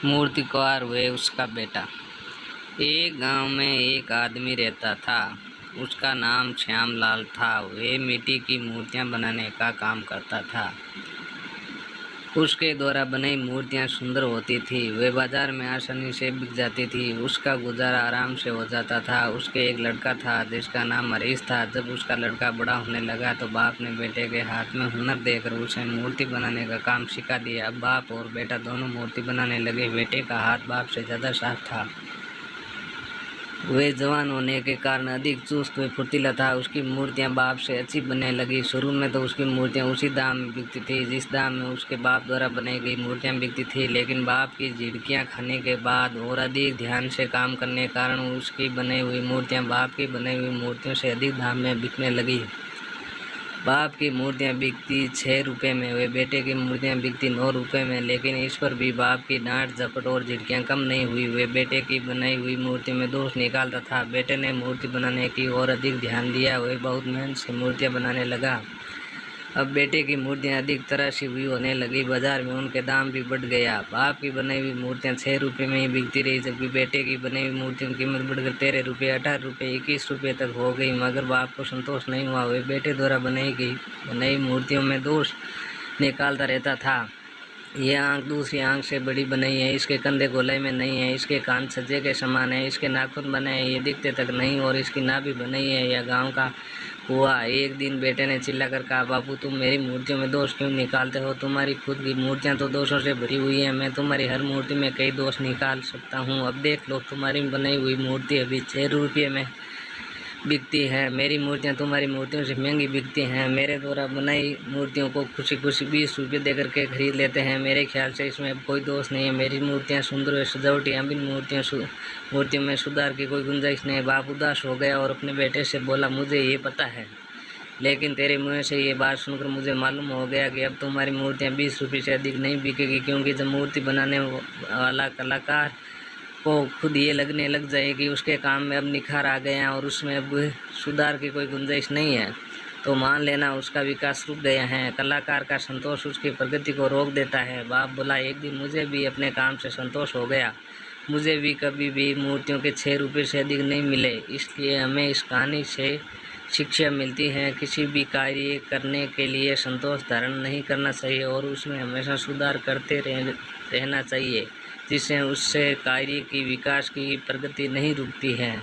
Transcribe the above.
मूर्तिकार व उसका बेटा। एक गांव में एक आदमी रहता था। उसका नाम श्यामलाल था। वह मिट्टी की मूर्तियां बनाने का काम करता था। उसके द्वारा बनाई मूर्तियां सुंदर होती थी। वे बाजार में आसानी से बिक जाती थी। उसका गुजारा आराम से हो जाता था। उसके एक लड़का था जिसका नाम हरीश था। जब उसका लड़का बड़ा होने लगा तो बाप ने बेटे के हाथ में हुनर देकर उसे मूर्ति बनाने का काम सिखा दिया। अब बाप और बेटा दोनों मूर्ति बनाने लगे। बेटे का हाथ बाप से ज़्यादा साफ था। वे जवान होने के कारण अधिक चुस्त व फुर्तीला था। उसकी मूर्तियां बाप से अच्छी बनने लगी। शुरू में तो उसकी मूर्तियां उसी दाम में बिकती थी जिस दाम में उसके बाप द्वारा बनाई गई मूर्तियां बिकती थी। लेकिन बाप की झिड़कियां खाने के बाद और अधिक ध्यान से काम करने के कारण उसकी बनाई हुई मूर्तियां बाप की बनाई हुई मूर्तियों से अधिक दाम में बिकने लगी। बाप की मूर्तियां बिकती 6 रुपये में, वे बेटे की मूर्तियां बिकती 9 रुपये में। लेकिन इस पर भी बाप की डांट झपट और झिड़कियां कम नहीं हुई। वे बेटे की बनाई हुई मूर्ति में दोष निकालता था। बेटे ने मूर्ति बनाने की ओर अधिक ध्यान दिया। वह बहुत मेहनत से मूर्तियां बनाने लगा। अब बेटे की मूर्तियां अधिक तराशी हुई होने लगी। बाजार में उनके दाम भी बढ़ गया। बाप की बनाई हुई मूर्तियां 6 रुपये में ही बिकती रही, जबकि बेटे की बनाई हुई मूर्तियों की कीमत बढ़कर 13 रुपये, 18 रुपये, 21 रुपये तक हो गई। मगर बाप को संतोष नहीं हुआ। वे बेटे द्वारा बनाई मूर्तियों में दोष निकालता रहता था। यह आंख दूसरी आंख से बड़ी बनाई है, इसके कंधे गोलाई में नहीं है, इसके कान छज्जे के समान है, इसके नाखून बने हैं ये दिखते तक नहीं, और इसकी नाभि बनाई है यह गांव का हुआ। एक दिन बेटे ने चिल्लाकर कहा, बापू तुम मेरी मूर्तियों में दोष क्यों निकालते हो? तुम्हारी खुद की मूर्तियां तो दोषों से भरी हुई है। मैं तुम्हारी हर मूर्ति में कई दोष निकाल सकता हूँ। अब देख लो, तुम्हारी बनाई हुई मूर्ति अभी 6 रुपये में बिकती है। मेरी मूर्तियाँ तुम्हारी मूर्तियों से महंगी बिकती हैं। मेरे द्वारा बनाई मूर्तियों को खुशी खुशी 20 रुपये देकर के खरीद लेते हैं। मेरे ख्याल से इसमें अब कोई दोष नहीं है। मेरी मूर्तियाँ सुंदर व सजावटी हैं। इन मूर्तियों में सुधार की कोई गुंजाइश नहीं। बाप उदास हो गया और अपने बेटे से बोला, मुझे ये पता है, लेकिन तेरे मुँह से ये बात सुनकर मुझे मालूम हो गया कि अब तुम्हारी मूर्तियाँ 20 रुपये से अधिक नहीं बिकेगी, क्योंकि जब मूर्ति बनाने वाला कलाकार को खुद ये लगने लग जाए कि उसके काम में अब निखार आ गए हैं और उसमें अब सुधार की कोई गुंजाइश नहीं है, तो मान लेना उसका विकास रुक गया है। कलाकार का संतोष उसकी प्रगति को रोक देता है। बाप बोला, एक दिन मुझे भी अपने काम से संतोष हो गया। मुझे भी कभी भी मूर्तियों के 6 रुपये से अधिक नहीं मिले। इसलिए हमें इस कहानी से शिक्षा मिलती है, किसी भी कार्य करने के लिए संतोष धारण नहीं करना चाहिए और उसमें हमेशा सुधार करते रहना चाहिए, जिससे उससे कार्य की विकास की प्रगति नहीं रुकती है।